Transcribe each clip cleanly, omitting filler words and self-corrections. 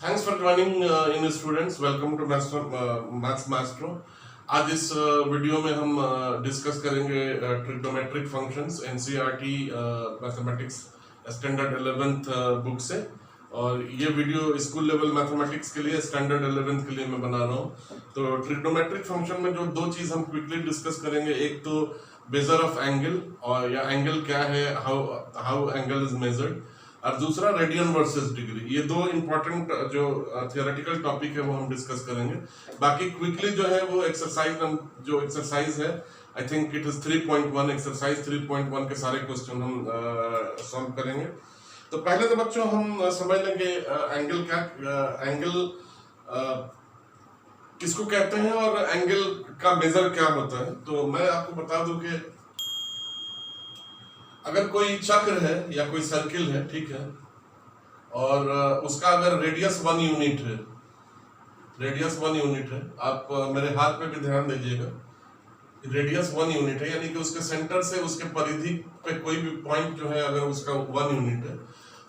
Thanks for joining in students, welcome to maths maestro. आज इस video में हम डिस्कस करेंगे trigonometric functions NCERT mathematics standard 11th book से। और ये वीडियो स्कूल लेवल मैथमेटिक्स के लिए, स्टैंडर्ड 11th के लिए मैं बना रहा हूँ। तो ट्रिग्नोमेट्रिक फंक्शन में जो दो चीज हम क्विकली डिस्कस करेंगे, एक तो मेजर ऑफ एंगल, और या एंगल क्या है, हाउ एंगल इज मेजर्ड, और दूसरा रेडियन वर्सेस डिग्री। ये दो इंपॉर्टेंट जो थियोरेटिकल टॉपिक है वो हम डिस्कस करेंगे। बाकी क्विकली जो है वो एक्सरसाइज है, I think it is 3.1, exercise 3.1 के सारे क्वेश्चन हम सॉल्व करेंगे। तो पहले तो बच्चों हम समझ लेंगे एंगल क्या, एंगल किसको कहते हैं और एंगल का मेजर क्या होता है। तो मैं आपको बता दूं कि अगर कोई चक्र है या कोई सर्किल है, ठीक है, और उसका अगर रेडियस 1 यूनिट है, आप मेरे हाथ पे भी ध्यान दीजिएगा, रेडियस 1 यूनिट है, यानी कि उसके सेंटर से उसके परिधि पे कोई भी पॉइंट जो है अगर उसका 1 यूनिट है,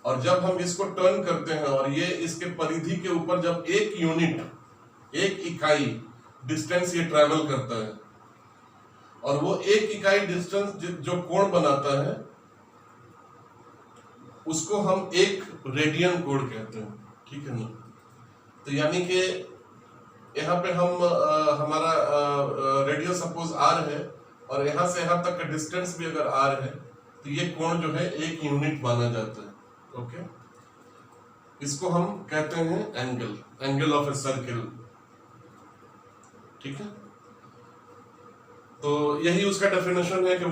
और जब हम इसको टर्न करते हैं और ये इसके परिधि के ऊपर जब 1 यूनिट, 1 इकाई डिस्टेंस ये ट्रैवल करता है, और वो 1 इकाई डिस्टेंस जो कोण बनाता है उसको हम 1 रेडियन कोण कहते हैं, ठीक है ना। तो यानी कि यहाँ पे हम हमारा रेडियस सपोज r है, और यहाँ से यहाँ तक का डिस्टेंस भी अगर r है, तो ये कोण जो है 1 यूनिट माना जाता है। ओके, इसको हम कहते हैं एंगल ऑफ ए सर्किल, ठीक है। तो यही उसका डेफिनेशन है कि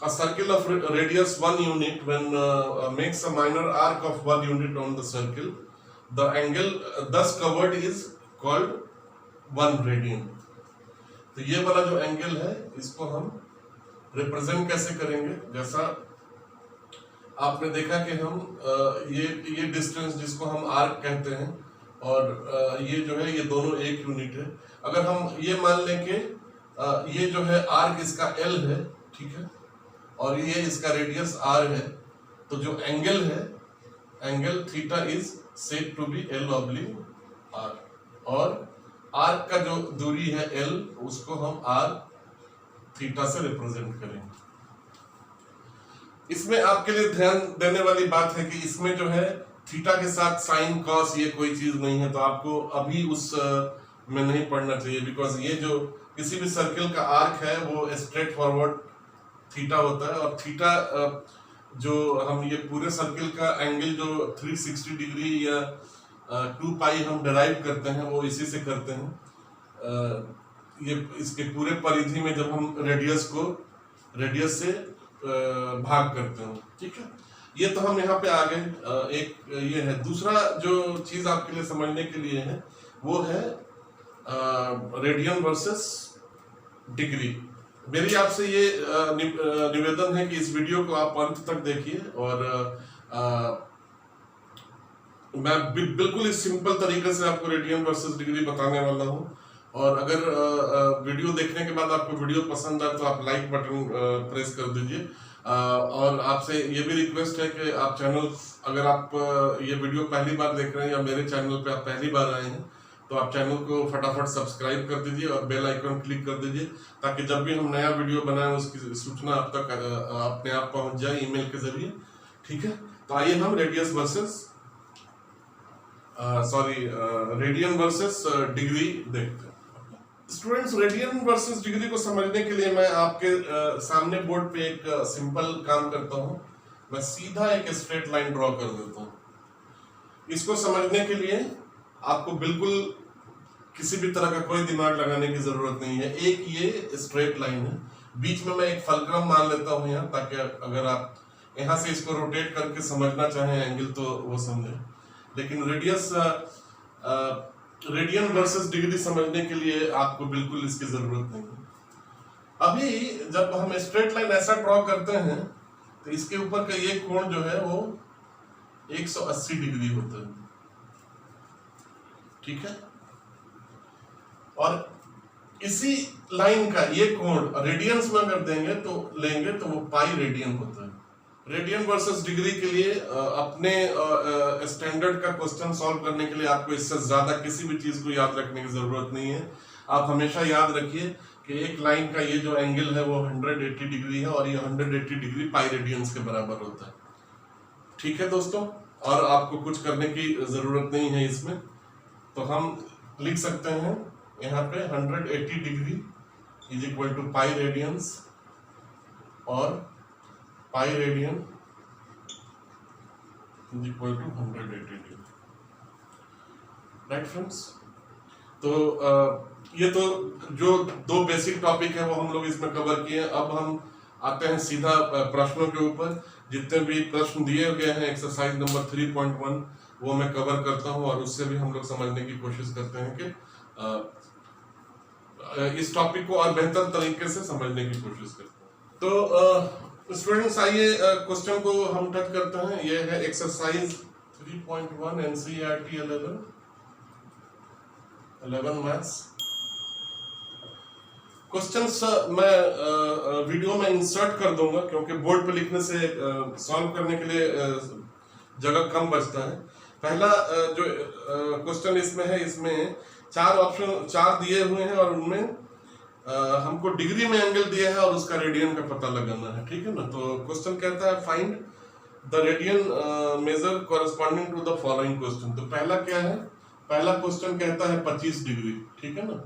a circle of radius 1 unit when makes a minor arc of 1 unit on the circle, the angle thus covered is called 1 radian। तो ये वाला जो एंगल है इसको हम रिप्रेजेंट कैसे करेंगे, जैसा आपने देखा कि हम ये डिस्टेंस जिसको हम आर्क कहते हैं, और ये जो है ये दोनों 1 यूनिट है। अगर हम ये मान लें कि ये जो है आर्क इसका L है, ठीक है, और ये इसका रेडियस r है, तो जो एंगल है, angle theta is said to be L/r, और आर्क का जो दूरी है L, उसको हम r थीटा से रिप्रेजेंट करेंगे। इसमें आपके लिए ध्यान देने वाली बात है कि इसमें जो है थीटा के साथ साइन कॉस ये कोई चीज नहीं है, तो आपको अभी उस में नहीं पढ़ना चाहिए, बिकॉज ये जो किसी भी सर्किल का आर्क है वो स्ट्रेट फॉरवर्ड थीटा होता है, और थीटा जो हम ये पूरे सर्किल का एंगल जो 360 डिग्री या 2 पाई हम डिराइव करते हैं वो इसी से करते हैं। ये इसके पूरे परिधि में जब हम रेडियस से भाग करते हैं, ठीक है। ये तो हम यहाँ पे आ गए। एक ये है, दूसरा जो चीज आपके लिए समझने के लिए है वो है रेडियन वर्सेस डिग्री। मेरी आपसे ये निवेदन है कि इस वीडियो को आप अंत तक देखिए, और मैं बिल्कुल इस सिंपल तरीके से आपको रेडियन वर्सेस डिग्री बताने वाला हूँ। और अगर वीडियो देखने के बाद आपको वीडियो पसंद आए तो आप लाइक बटन प्रेस कर दीजिए। और आपसे ये भी रिक्वेस्ट है कि आप चैनल, अगर आप ये वीडियो पहली बार देख रहे हैं या मेरे चैनल पे आप पहली बार आए हैं, तो आप चैनल को फटाफट सब्सक्राइब कर दीजिए और बेल आइकन क्लिक कर दीजिए, ताकि जब भी हम नया वीडियो बनाएं उसकी सूचना आप तक अपने आप पहुंच जाए ईमेल के जरिए, ठीक है। तो आइए हम रेडियन वर्सेस डिग्री देखते हैं। स्टूडेंट्स, रेडियन वर्सेस डिग्री को समझने के लिए मैं आपके सामने बोर्ड पे एक सिंपल काम करता हूं। मैं सीधा एक स्ट्रेट लाइन ड्रॉ कर देता हूं। इसको समझने के लिए आपको बिल्कुल किसी भी तरह का कोई दिमाग लगाने की जरूरत नहीं है। एक ये स्ट्रेट लाइन है, बीच में मैं एक फलक्रम मान लेता हूं यहाँ, ताकि अगर आप यहाँ से इसको रोटेट करके समझना चाहें एंगल तो वो समझे। लेकिन रेडियन वर्सेस डिग्री समझने के लिए आपको बिल्कुल इसकी जरूरत नहीं है। अभी जब हम स्ट्रेट लाइन ऐसा ड्रॉ करते हैं तो इसके ऊपर का ये कोण जो है वो 180 डिग्री होता है, ठीक है। और इसी लाइन का ये कोण रेडियंस में अगर लेंगे तो वो पाई रेडियन होता है। रेडियन वर्सेस डिग्री के लिए अपने स्टैंडर्ड का क्वेश्चन सॉल्व करने के लिए आपको इससे ज्यादा किसी भी चीज को याद रखने की जरूरत नहीं है। आप हमेशा याद रखिए कि एक लाइन का ये जो एंगल है वो 180 डिग्री है और ये 180 डिग्री पाई रेडियंस के बराबर होता है। ठीक है दोस्तों, और आपको कुछ करने की जरूरत नहीं है इसमें। तो हम लिख सकते हैं यहाँ पे 180 degree is equal to pi radians और pi radian is equal to 180 degree. Right friends, तो ये तो जो दो बेसिक टॉपिक है वो हम लोग इसमें कवर किए। अब हम आते हैं सीधा प्रश्नों के ऊपर। जितने भी प्रश्न दिए गए हैं एक्सरसाइज नंबर 3.1 वो मैं कवर करता हूं और उससे भी हम लोग समझने की कोशिश करते हैं कि इस टॉपिक को और बेहतर तरीके से समझने की कोशिश करते हैं। तो स्टूडेंट्स आइए क्वेश्चन को हम टच करते हैं। ये है एक्सरसाइज 3.1 एनसीईआरटी 11 मैथ्स। क्वेश्चंस मैं वीडियो में इंसर्ट कर दूंगा क्योंकि बोर्ड पे लिखने से सॉल्व करने के लिए जगह कम बचता है। पहला जो क्वेश्चन इसमें है, इसमें चार ऑप्शन चार दिए हुए हैं और उनमें हमको डिग्री में एंगल दिया है और उसका रेडियन का पता लगाना है। ठीक है ना। तो क्वेश्चन कहता है find the radian measure corresponding to the following question. तो पहला क्या है, पहला क्वेश्चन कहता है 25 डिग्री। ठीक है ना।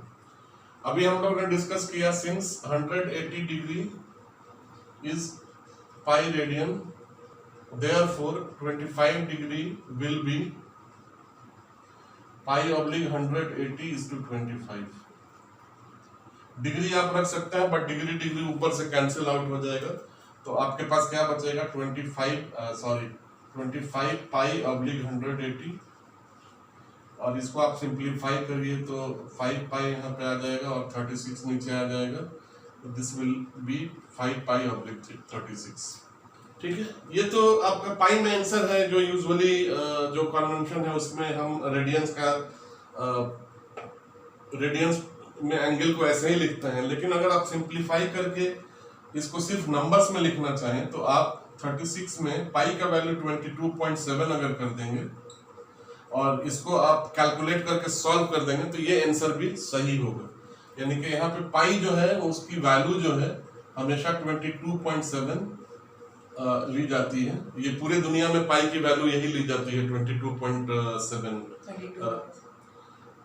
अभी हम लोग ने डिस्कस किया since 180 degree is pi radian, therefore 25 degree will be pi oblique 180 is to 25। Degree आप रख सकते हैं बट डिग्री डिग्री ऊपर से कैंसिल आउट हो जाएगा, तो आपके पास क्या बचेगा 25 पाई ऑब्लिक 180 और इसको आप सिंप्लीफाई करिए तो 5 पाई यहाँ पे आ जाएगा और 36 नीचे आ जाएगा। This will B 5 pi oblique 36। ठीक है, ये तो आपका पाई में आंसर है जो यूजुअली जो कन्वेंशन है उसमें हम रेडियंस में एंगल को ऐसे ही लिखते हैं। लेकिन अगर आप सिंप्लीफाई करके इसको सिर्फ नंबर्स में लिखना चाहें तो आप 36 में पाई का वैल्यू 22.7 अगर कर देंगे और इसको आप कैलकुलेट करके सॉल्व कर देंगे तो ये आंसर भी सही होगा। यानी कि यहाँ पे पाई जो है उसकी वैल्यू जो है हमेशा 22.7 ली जाती है। ये पूरे दुनिया में पाई की वैल्यू यही ली जाती है 22.7।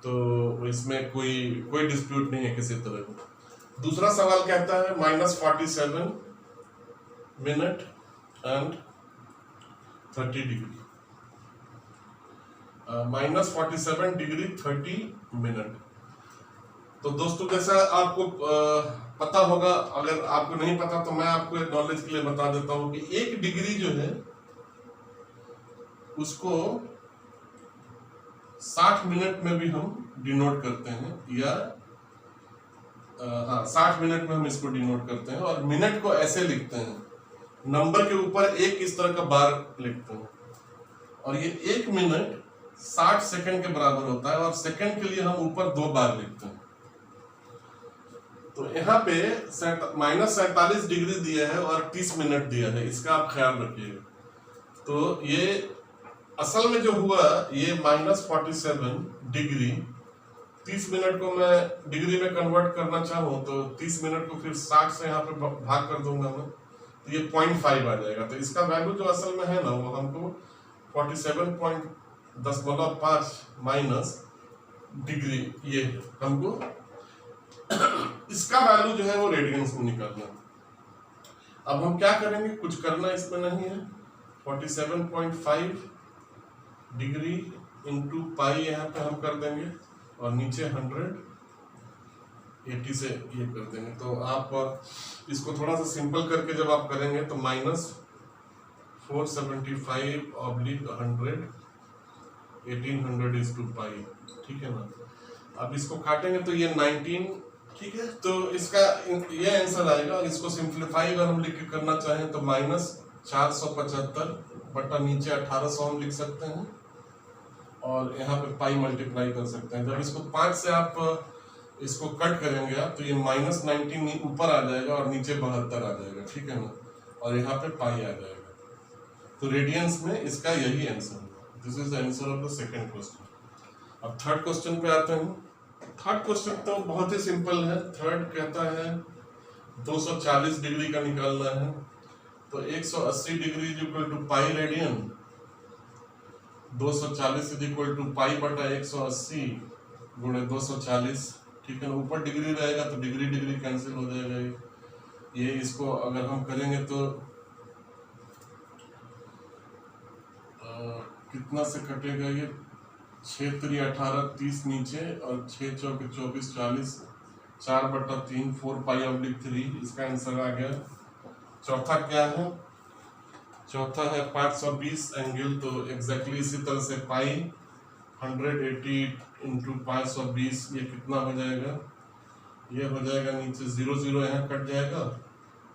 तो इसमें कोई डिस्प्यूट नहीं है किसी तरह का। दूसरा सवाल कहता है -47 minute and 30 degree. -47 degree 30 minute. तो दोस्तों जैसा आपको पता होगा, अगर आपको नहीं पता तो मैं आपको एक नॉलेज के लिए बता देता हूं कि 1 डिग्री जो है उसको 60 मिनट में भी हम डिनोट करते हैं, या 60 मिनट में हम इसको डिनोट करते हैं। और मिनट को ऐसे लिखते हैं, नंबर के ऊपर एक इस तरह का बार लिखते हैं और ये 1 मिनट 60 सेकंड के बराबर होता है और सेकंड के लिए हम ऊपर 2 बार लिखते हैं। तो यहाँ पे -47 डिग्री दिया है और 30 मिनट दिया है, इसका आप ख्याल रखिएगा। तो ये असल में जो हुआ ये -47 डिग्री 30 मिनट को मैं डिग्री में कन्वर्ट करना चाहूँ तो 30 मिनट को फिर 60 से यहाँ पे भाग कर दूंगा मैं, तो ये 0.5 आ जाएगा। तो इसका वैल्यू जो असल में है ना वो हमको 47.5 माइनस डिग्री, ये हमको इसका वैल्यू जो है वो रेडियंस में निकालना। अब हम क्या करेंगे, कुछ करना इसमें नहीं है। 47.5 डिग्री इंटू पाई यहाँ पे हम कर देंगे और नीचे 180 से ये कर देंगे। तो आप इसको थोड़ा सा सिंपल करके जब आप करेंगे तो -475 ऑब्लिक 100 1800 इज टू पाई। ठीक है ना। अब इसको काटेंगे तो ये 19। ठीक है, तो इसका ये आंसर आएगा। इसको सिंप्लीफाई अगर हम लिख के करना चाहें तो -475 बटा नीचे 1800 हम लिख सकते हैं और यहाँ पे पाई मल्टीप्लाई कर सकते हैं। जब इसको 5 से आप इसको कट करेंगे आप तो ये -19 ऊपर आ जाएगा और नीचे 72 आ जाएगा। ठीक है ना, और यहाँ पे पाई आ जाएगा। तो रेडियंस में इसका यही आंसर है। This is the answer of the second question. अब थर्ड क्वेश्चन पे आते हैं। थर्ड क्वेश्चन तो बहुत ही सिंपल है। थर्ड कहता है 240 डिग्री का निकालना है, तो 180 degree is equal to pi radian, 240 is equal to pi बटा 180 गुणे 240। ठीक है ना, ऊपर डिग्री रहेगा तो डिग्री डिग्री कैंसिल हो जाएगा। ये इसको अगर हम करेंगे तो कितना से कटेगा ये, 6 3 18 30 नीचे और 6 चौके 24 40, 4/3 4 पाई/3। इसका आंसर आ गया। चौथा क्या है, चौथा है 520 एंगल, तो एग्जैक्टली इसी तरह से पाई 180 इंटू 520, ये कितना हो जाएगा, ये हो जाएगा नीचे 0 0 यहाँ कट जाएगा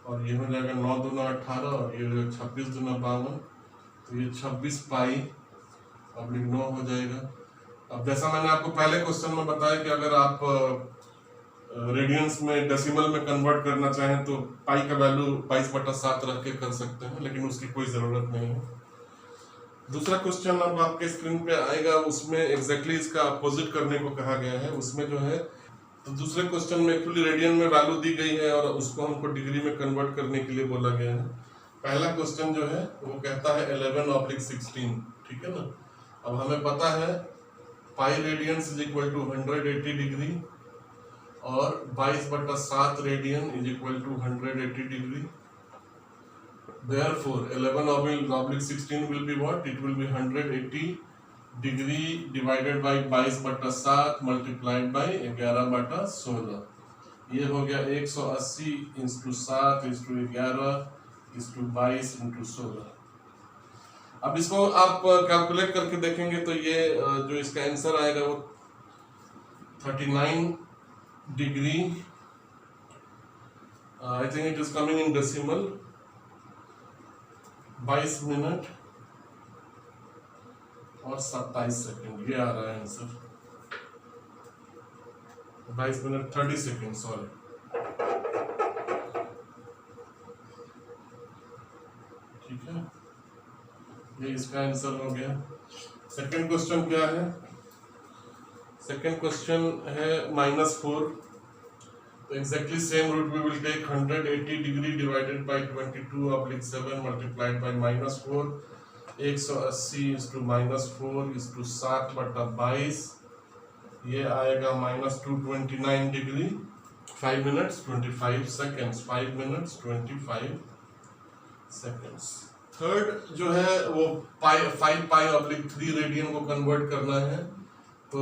और ये हो जाएगा 9 दूना 18 और ये 26 दूना 52, तो ये 26 पाई/9 हो जाएगा। अब जैसा मैंने आपको पहले क्वेश्चन में बताया कि अगर आप रेडियंस में डेसिमल में कन्वर्ट करना चाहें तो पाई का वैल्यू 22/7 रख के कर सकते हैं, लेकिन उसकी कोई ज़रूरत नहीं है। दूसरा क्वेश्चन अब आपके स्क्रीन पे आएगा, उसमें एग्जैक्टली इसका अपोजिट करने को कहा गया है। उसमें जो है, तो दूसरे क्वेश्चन में एक्चुअली रेडियन में वैल्यू दी गई है और उसको हमको डिग्री में कन्वर्ट करने के लिए बोला गया है। पहला क्वेश्चन जो है वो कहता है 11/16, ठीक है ना। अब हमें पता है pi radians is equal to 180 degree और 22/7 radian is equal to 180 degree. Therefore 11/16 will be what? It will be 180 degree divided by 22/7 multiplied by 11/16। ये हो गया 180 इंटू 7 इंटू 11 इंटू 22 इंटू 16। अब इसको आप कैलकुलेट करके देखेंगे तो ये जो इसका आंसर आएगा वो 39 degree, I think it is coming in decimal, 22 minute और 27 सेकंड, ये आ रहा है आंसर। 22 minute 30 second, sorry. ठीक है, ये इसका आंसर हो गया। सेकंड क्वेश्चन क्या है, सेकंड क्वेश्चन है -4। तो exactly same route we will take 180 degree divided by 22/7 multiplied by -4, 180 into -4 is to 7/22, ये आएगा -229 degree, 5 minutes 25 seconds, 5 minutes 25 seconds। Third जो है वो 5 पाई/3 रेडियन को कन्वर्ट करना है, तो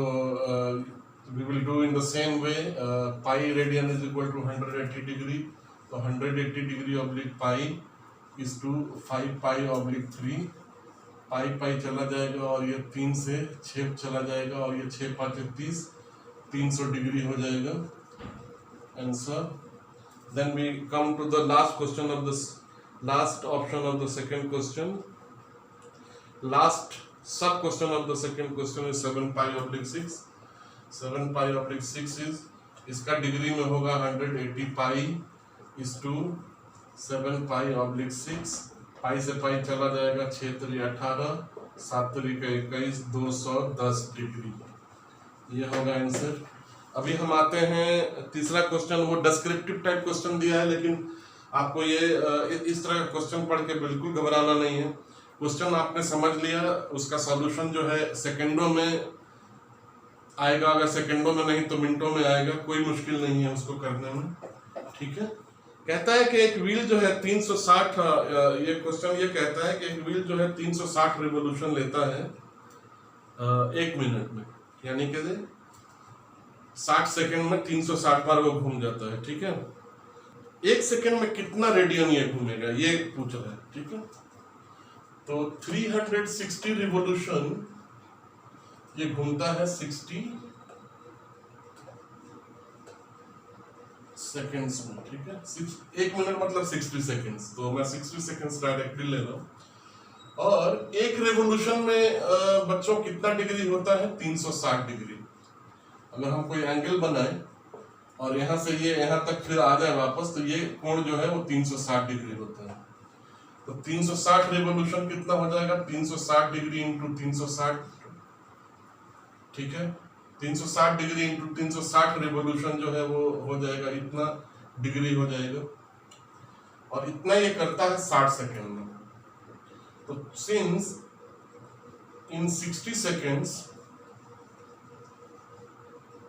we will do in the same way। pi radian is equal to 180 degree, तो 180 degree oblique pi is to 5 pi/3। पाई चला जाएगा और ये 3 से 6 चला जाएगा और ये 6 5 30, 300 डिग्री हो जाएगा answer. Then we come to the last question of this, last option of the second question। Last sub question of the second question is 7 pi/6। 7 pi/6 is, इसका डिग्री में होगा 180 पाई इज टू 7 pi/6। पाई से पाई चला जाएगा, 6 3 18, 7 3 21, 210 degree, ये होगा answer. अभी हम आते हैं तीसरा क्वेश्चन, वो डिस्क्रिप्टिव टाइप क्वेश्चन दिया है, लेकिन आपको ये इस तरह का क्वेश्चन पढ़ के बिल्कुल घबराना नहीं है। क्वेश्चन आपने समझ लिया, उसका सॉल्यूशन जो है सेकंडों में आएगा, अगर सेकंडों में नहीं तो मिनटों में आएगा, कोई मुश्किल नहीं है उसको करने में। ठीक है, कहता है कि एक व्हील जो है 360, ये क्वेश्चन ये कहता है कि एक व्हील जो है 360 रिवोल्यूशन लेता है 1 मिनट में, यानी कि 60 सेकंड में 360 बार वो घूम जाता है। ठीक है, 1 सेकंड में कितना रेडियन ये घूमेगा, ये पूछ रहा है। ठीक है, तो 360 रिवोल्यूशन ये घूमता है 60 सेकेंड्स में। ठीक है, 1 मिनट मतलब 60 सेकेंड्स, तो मैं 60 सेकेंड्स डायरेक्टली ले रहा हूँ। और एक रेवोल्यूशन में बच्चों कितना डिग्री होता है, 360 डिग्री। अगर हम कोई एंगल बनाए और यहाँ से ये यहाँ तक फिर आ जाए वापस, तो ये कोण जो है वो 360 डिग्री होता है। तो 360 रिवोल्यूशन कितना हो जाएगा, 360 डिग्री इंटू 360, ठीक है, 360 डिग्री इंटू 360 रिवोल्यूशन जो है वो हो जाएगा इतना डिग्री हो जाएगा, और इतना ये करता है 60 सेकेंड में। तो since in 60 seconds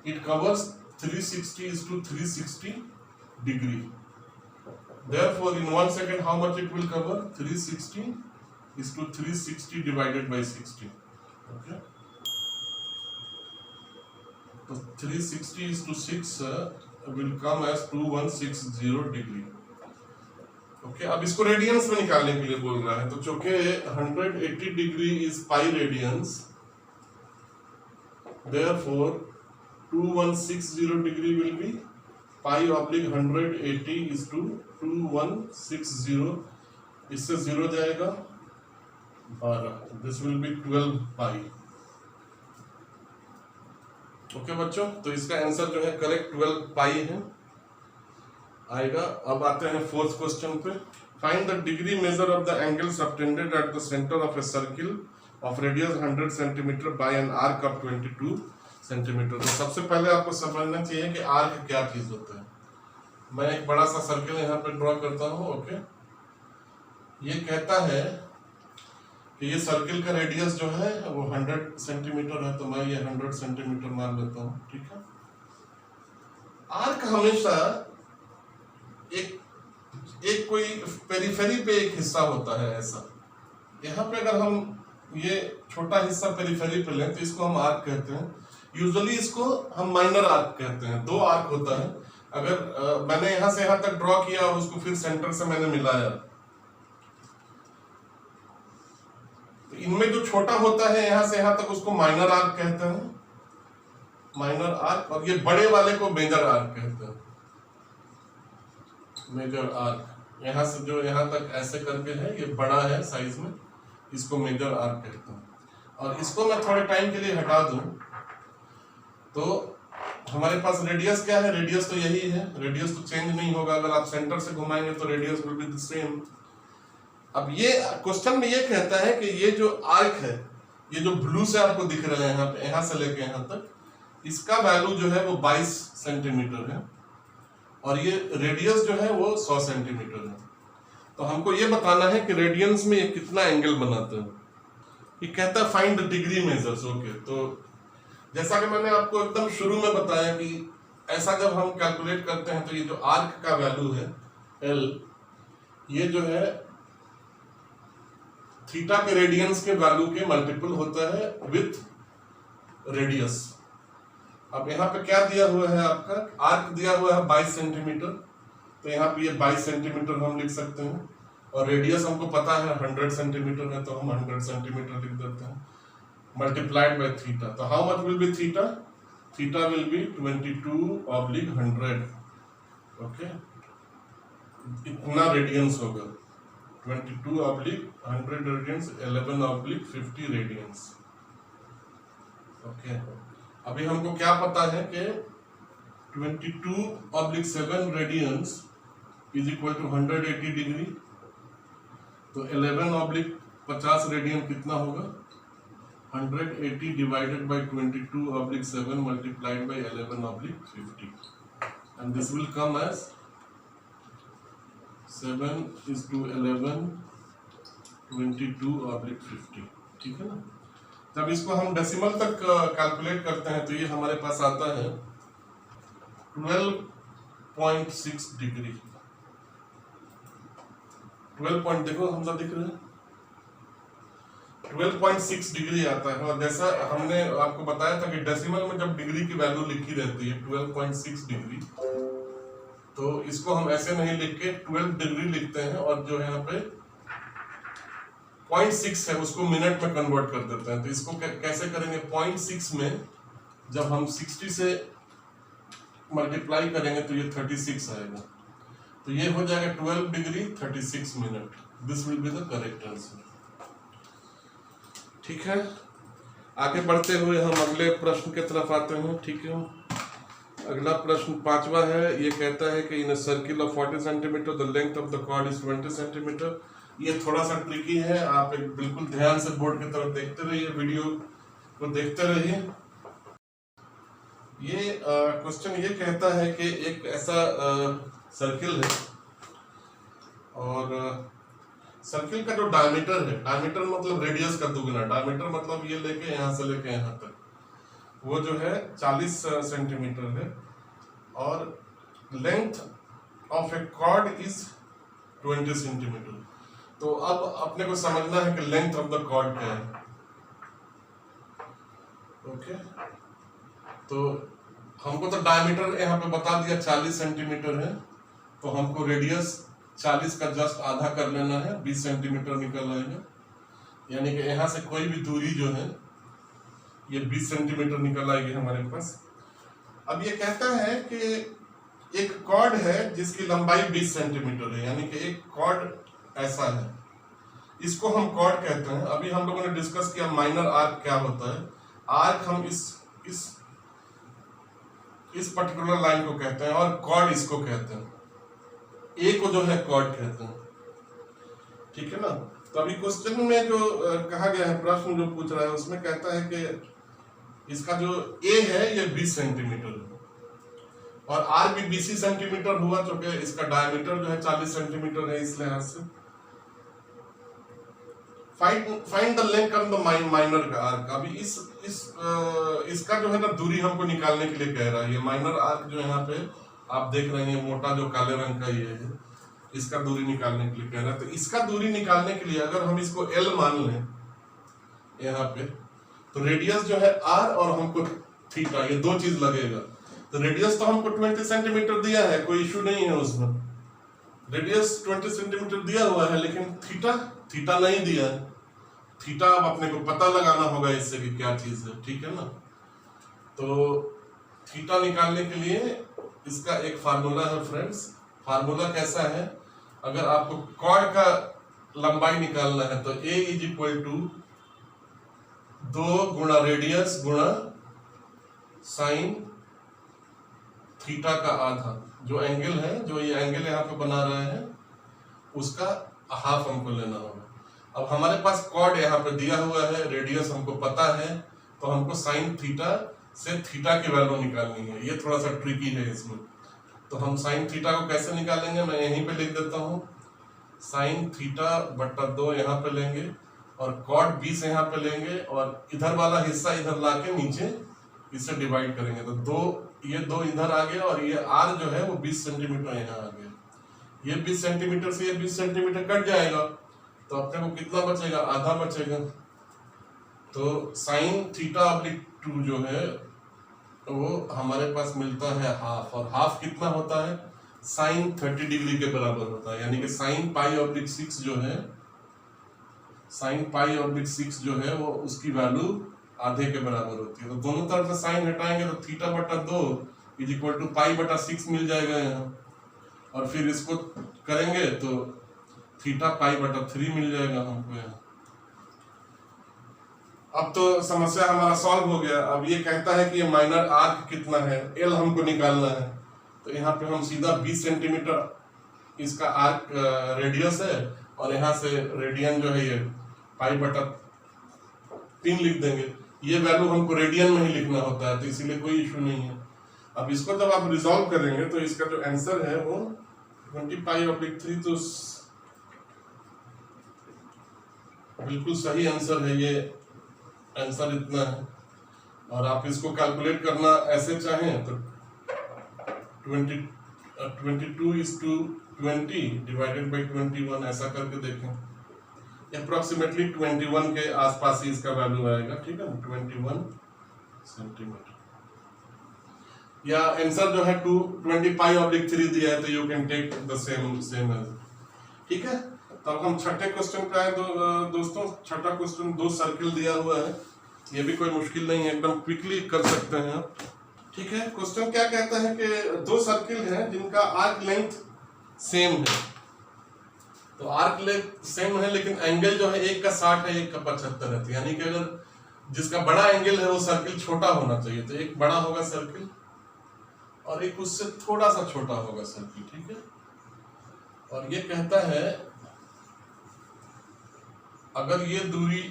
it covers 360 degree, therefore in 1 second how much it will cover, 360 divided by 60, okay, so 360/6 will come as 2160 degree, okay. अब इसको रेडियंस में निकालने के लिए बोल रहा है, तो चूंकि 180 degree is pi radians, therefore 2160 degree will be pi oblique 180 is to 2160, इससे 0 जाएगा 12, this will be 12 pi, okay बच्चों। तो इसका आंसर जो है करेक्ट 12 पाई है आएगा। अब आते हैं फोर्थ क्वेश्चन पे। Find the degree measure of the angle subtended at the centre of a circle of radius 100 centimetre bye an arc of 22 centimetre. तो सबसे पहले आपको समझना चाहिए कि आर्क क्या चीज होता है। मैं एक बड़ा सा सर्किल यहाँ पे ड्रॉ करता हूँ, ओके। ये कहता है कि ये सर्किल का रेडियस जो है वो 100 सेंटीमीटर है, तो मैं ये 100 सेंटीमीटर मान लेता हूँ, ठीक है। आर्क हमेशा एक कोई पेरिफेरी पे एक हिस्सा होता है ऐसा। यहाँ पे अगर हम ये छोटा हिस्सा पेरिफेरी पे लें तो इसको हम आर्क कहते हैं। यूजुअली इसको हम माइनर आर्क कहते हैं। 2 आर्क होता है। अगर मैंने यहाँ से यहाँ तक ड्रॉ किया और उसको फिर सेंटर से मैंने मिलाया, तो इनमें जो छोटा होता है यहाँ से यहाँ तक उसको माइनर आर्क कहते हैं, माइनर आर्क। और ये बड़े वाले को मेजर आर्क कहते हैं, मेजर आर्क। यहाँ से जो यहाँ तक ऐसे करके है ये बड़ा है साइज में, इसको मेजर आर्क कहते हैं। और इसको मैं थोड़े टाइम के लिए हटा दूं तो हमारे पास रेडियस क्या है, रेडियस तो यही है, रेडियस तो चेंज नहीं होगा। अगर आप सेंटर से घुमाएंगे तो radius will be the same. अब ये क्वेश्चन में ये कहता है कि ये जो आर्क है, ये जो ब्लू से आपको दिख रहा है यहाँ पे, यहाँ से लेके यहाँ तक, इसका वैल्यू जो है वो 22 सेंटीमीटर है और ये रेडियस जो है वो 100 सेंटीमीटर है। तो हमको ये बताना है कि रेडियंस में ये कितना एंगल बनाते हैं। ये कहता है find the degree measures, okay. तो जैसा कि मैंने आपको एकदम शुरू में बताया कि ऐसा जब हम कैलकुलेट करते हैं तो ये जो आर्क का वैल्यू है L, ये जो है थीटा के रेडियंस के वैल्यू के मल्टीपल होता है विथ रेडियस। अब यहाँ पे क्या दिया हुआ है, आपका आर्क दिया हुआ है 22 सेंटीमीटर, तो यहाँ पे ये 22 सेंटीमीटर हम लिख सकते हैं। और रेडियस हमको पता है 100 सेंटीमीटर है, तो हम 100 सेंटीमीटर लिख देते हैं, मल्टीप्लाइड बाय थीटा। तो how much will be theta, theta will be 22/100, okay. इतना रेडियंस होगा, 22/100 रेडियंस, 11/50 रेडियंस, ओके। अभी हमको क्या पता है कि 22/7 radians is equal to 180 degree. तो 11/50 रेडियन कितना होगा, 180 divided by 22/7 multiplied by 11/50, and this will come as 7:11 22/50, ठीक है ना। जब इसको हम डेसिमल तक कैलकुलेट करते हैं तो ये हमारे पास आता है 12.6 डिग्री। 12 पॉइंट देखो हम सब दिख रहे हैं, 12.6 डिग्री आता है। और जैसा हमने आपको बताया था कि डेसिमल में जब डिग्री की वैल्यू लिखी रहती है 12.6 डिग्री, तो इसको हम ऐसे नहीं लिख के 12 डिग्री लिखते हैं और जो यहाँ पे 0.6 है उसको मिनट में कन्वर्ट कर देते हैं। तो इसको कैसे करेंगे, 0.6 में जब हम 60 से मल्टीप्लाई करेंगे तो ये 36 आएगा। तो ये हो जाएगा 12 degree 36 minute. This will be the correct answer, ठीक है। आगे बढ़ते हुए हम अगले प्रश्न की तरफ आते हैं, ठीक है। अगला प्रश्न 5वां है। ये कहता है कि in a circle of 40 centimetre the length of the chord is 20 centimetre, ये थोड़ा सा ट्रिकी है, आप एक बिल्कुल ध्यान से बोर्ड की तरफ देखते रहिए, वीडियो को देखते रहिए। ये क्वेश्चन ये कहता है कि एक ऐसा सर्किल है और सर्किल का जो डायमीटर है, डायमीटर मतलब रेडियस का दुगना, डायमीटर मतलब ये लेके यहाँ से लेके यहाँ तक, वो जो है 40 सेंटीमीटर है और length of a chord is 20 centimetre. तो अब अपने को समझना है कि लेंथ ऑफ द कॉर्ड क्या है। ओके, तो हमको तो डायमीटर यहाँ पे बता दिया 40 सेंटीमीटर है, तो हमको रेडियस 40 का जस्ट आधा कर लेना है, 20 सेंटीमीटर निकल आएगा। यानी कि यहाँ से कोई भी दूरी जो है ये 20 सेंटीमीटर निकल आएगी हमारे पास। अब ये कहता है कि एक कॉर्ड है जिसकी लंबाई 20 सेंटीमीटर है, यानी कि एक कॉर्ड ऐसा है, इसको हम कॉर्ड कहते हैं। अभी हम लोगों ने डिस्कस किया माइनर आर्क क्या होता है। आर्क हम इस पर्टिकुलर लाइन को कहते हैं और कॉर्ड इसको कहते हैं, ए को जो है कॉर्ड कहते हैं, ठीक है ना। तो अभी क्वेश्चन में जो कहा गया है, प्रश्न जो पूछ रहा है उसमें कहता है कि इसका जो ए है ये 20 सेंटीमीटर है और आर भी 20 सेंटीमीटर हुआ, चूंकि इसका डायमीटर जो है 40 सेंटीमीटर है, इस लिहाज से find the length of the minor का आर्क। अभी इसका जो है ना दूरी हमको निकालने के लिए कह रहा है। ये माइनर आर्क जो यहाँ पे आप देख रहे हैं, मोटा जो काले रंग का ये है, इसका दूरी निकालने के लिए कह रहा है। तो इसका दूरी निकालने के लिए अगर हम इसको L मान लें यहाँ पे, तो रेडियस जो है R और हमको थीटा, ये दो चीज लगेगा। तो रेडियस तो हमको 20 सेंटीमीटर दिया है, कोई इश्यू नहीं है उसमें, रेडियस 20 सेंटीमीटर दिया हुआ है, लेकिन थीटा नहीं दिया है। थीटा अब अपने को पता लगाना होगा इससे कि क्या चीज है, ठीक है ना। तो थीटा निकालने के लिए इसका एक फार्मूला है फ्रेंड्स। फार्मूला कैसा है, अगर आपको कॉर्ड का लंबाई निकालना है तो A इज इक्वल टू 2 गुणा रेडियस गुणा साइन थीटा का आधा। जो एंगल है, जो ये एंगल यहाँ पे बना रहे हैं, उसका हाफ हमको लेना होगा। अब हमारे पास कॉर्ड यहाँ पे दिया हुआ है, रेडियस हमको पता है, तो हमको साइन थीटा से थीटा की वैल्यू निकालनी है। ये थोड़ा सा ट्रिकी है इसमें। तो हम साइन थीटा को कैसे निकालेंगे, मैं यहीं पे लिख देता हूँ, साइन थीटा बटा 2 यहाँ पे लेंगे और कॉट 20 यहाँ पे लेंगे और इधर वाला हिस्सा इधर लाके नीचे इसे डिवाइड करेंगे। तो ये दो इधर आ गया और ये आर जो है वो 20 सेंटीमीटर यहाँ आ गया। ये 20 सेंटीमीटर से ये 20 सेंटीमीटर कट जाएगा, तो अपने को कितना बचेगा, आधा बचेगा। तो साइन थीटा अपलिक 2 जो है वो हमारे पास मिलता है हाफ, और हाफ कितना होता है, साइन 30 डिग्री के बराबर होता है। यानी कि साइन पाई ऑब्लिक 6 जो है, साइन पाई ऑब्लिक 6 जो है वो उसकी वैल्यू आधे के बराबर होती है। तो दोनों तरफ से साइन हटाएंगे तो थीटा बटा 2 इज इक्वल टू पाई बटा 6 मिल जाएगा यहाँ, और फिर इसको करेंगे तो थीटा पाई बटा 3 मिल जाएगा हमको यहाँ। अब तो समस्या हमारा सॉल्व हो गया। अब ये कहता है कि ये माइनर आर्क कितना है, एल हमको निकालना है। तो यहाँ पे हम सीधा 20 सेंटीमीटर इसका आर्क रेडियस है और यहाँ से रेडियन जो है ये पाई बटा 3 लिख देंगे। ये वैल्यू हमको रेडियन में ही लिखना होता है, तो इसीलिए कोई इशू नहीं है। अब इसको जब आप रिजॉल्व करेंगे तो इसका जो आंसर है वो 20 पाई ऑब्लिक 3, तो बिल्कुल सही आंसर है। ये आंसर इतना है। और आप इसको कैलकुलेट करना ऐसे चाहें तो 22:20 डिवाइडेड बाई 21 ऐसा करके देखें। अप्रोक्सीमेटली 21 के आसपास ही इसका वैल्यू आएगा, ठीक है, 21 सेंटीमीटर। या आंसर जो है 20 पाई ऑब्लिक 3 दिया है, तो you can take the same as, ठीक है। तब हम छठे क्वेश्चन पे आए दोस्तों। छठा क्वेश्चन, 2 सर्किल दिया हुआ है, ये भी कोई मुश्किल नहीं है, एकदम क्विकली कर सकते हैं आप, ठीक है। क्वेश्चन क्या कहता है कि 2 सर्किल हैं जिनका आर्क लेंथ सेम है। तो आर्क लेंथ सेम है लेकिन एंगल जो है एक का 60 है, एक का 75 है। यानी कि अगर जिसका बड़ा एंगल है वो सर्किल छोटा होना चाहिए, तो एक बड़ा होगा सर्किल और एक उससे थोड़ा सा छोटा होगा सर्किल, ठीक है। और ये कहता है अगर ये दूरी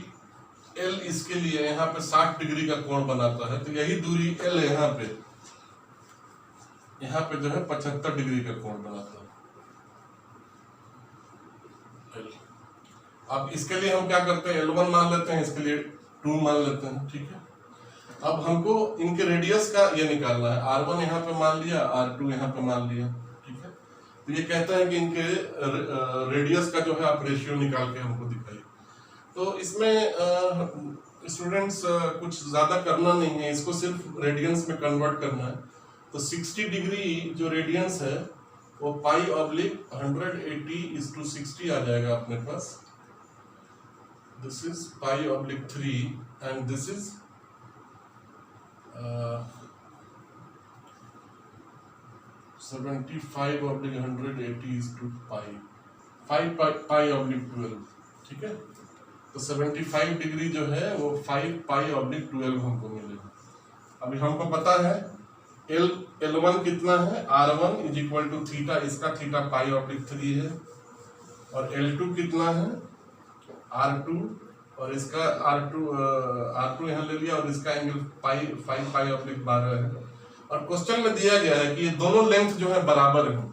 L इसके लिए यहाँ पे 60 डिग्री का कोण बनाता है, तो यही दूरी L यहाँ पे जो है 75 डिग्री का कोण बनाता है L। अब इसके लिए हम क्या करते हैं, L1 मान लेते हैं, इसके लिए 2 मान लेते हैं, ठीक है। अब हमको इनके रेडियस का ये निकालना है, R1 यहाँ पे मान लिया, R2 यहाँ पे मान लिया, ठीक है। तो ये कहता है कि इनके रेडियस का जो है आप रेशियो निकाल के हमको दिखाइए। तो इसमें स्टूडेंट्स कुछ ज़्यादा करना नहीं है, इसको सिर्फ रेडियंस में कन्वर्ट करना है। तो 60 डिग्री जो रेडियंस है वो π/180 = 60 आ जाएगा अपने पास। This is π/3 and this is 75/180 = π, 5π/12, ठीक है। तो 75 डिग्री जो है वो 5π/12 हमको मिलेगा। अभी हमको पता है L1 कितना है, R1 = थीटा, इसका थीटा π/3 है, और L2 कितना है, R2, और इसका R2 यहाँ ले लिया, और इसका एंगल 5π/12 है। और क्वेश्चन में दिया गया है कि ये दोनों लेंथ जो है बराबर है,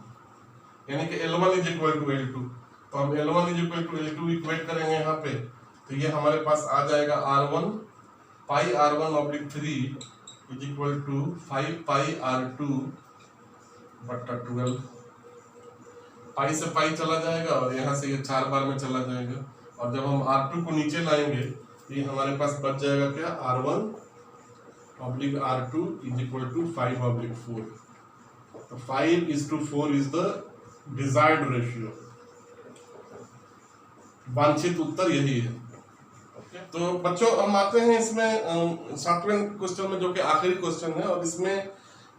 यानी कि L1 = L2। तो हम L1 = L2 इक्वेट करेंगे यहाँ पे, तो ये हमारे पास आ जाएगा R1 π/3 = 5π/2/12। पाई से पाई चला जाएगा और यहाँ से ये 4 बार में चला जाएगा, और जब हम R2 को नीचे लाएंगे ये हमारे पास बच जाएगा क्या, R1/R2 = 5/4। तो 5:4 इज द डिजायर्ड रेशियो। वांछित उत्तर यही है। तो बच्चों हम आते हैं इसमें 7वें क्वेश्चन में, जो कि आखिरी क्वेश्चन है, और इसमें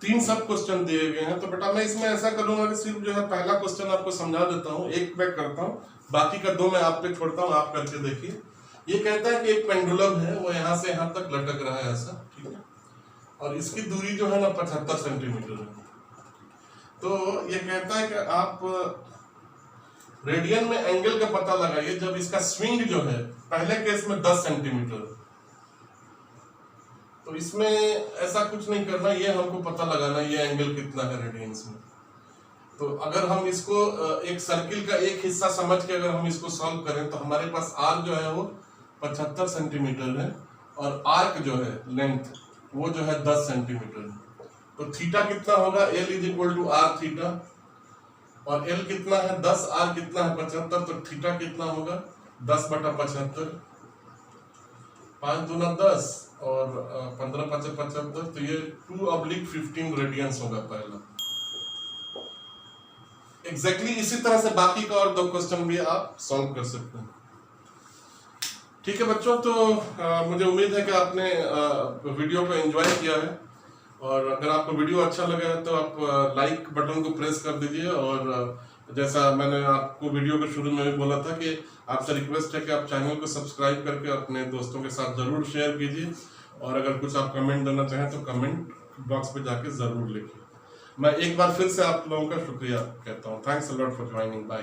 3 सब क्वेश्चन दिए गए हैं। तो बेटा मैं इसमें ऐसा करूंगा कि सिर्फ जो है पहला क्वेश्चन आपको समझा देता हूँ, एक मैं करता हूँ, बाकी का 2 मैं आप पे छोड़ता हूँ, आप करके देखिए। ये कहता है कि एक पेंडुलम है, वो यहाँ से यहाँ तक लटक रहा है ऐसा, ठीक है, और इसकी दूरी जो है ना 75 सेंटीमीटर है। तो ये कहता है कि आप रेडियन में एंगल का पता लगाइए जब इसका स्विंग जो है, पहले केस में 10 सेंटीमीटर। तो इसमें ऐसा कुछ नहीं करना, ये हमको पता लगाना ये एंगल कितना है रेडियंस में। तो अगर हम इसको एक सर्किल का एक हिस्सा समझ के अगर हम इसको सॉल्व करें, तो हमारे पास आर जो है वो 75 सेंटीमीटर है, और आर्क जो है लेंथ वो जो है 10 सेंटीमीटर है। तो थीटा कितना होगा, L = r थीटा, और L कितना है 10, R कितना है 75, तो थीटा कितना होगा 10/75, 5 दूना 10 और 15×5 = 75। तो ये 2/15 रेडियंस होगा पहला। एग्जैक्टली इसी तरह से बाकी का और 2 क्वेश्चन भी आप सॉल्व कर सकते हैं। ठीक है बच्चों, तो मुझे उम्मीद है कि आपने वीडियो को एंजॉय किया है, और अगर आपको वीडियो अच्छा लगा है तो आप लाइक बटन को प्रेस कर दीजिए। और जैसा मैंने आपको वीडियो के शुरू में भी बोला था कि आपसे रिक्वेस्ट है कि आप चैनल को सब्सक्राइब करके अपने दोस्तों के साथ जरूर शेयर कीजिए, और अगर कुछ आप कमेंट देना चाहें तो कमेंट बॉक्स पे जाके जरूर लिखिए। मैं एक बार फिर से आप लोगों का शुक्रिया कहता हूँ। Thanks a lot for joining, bye.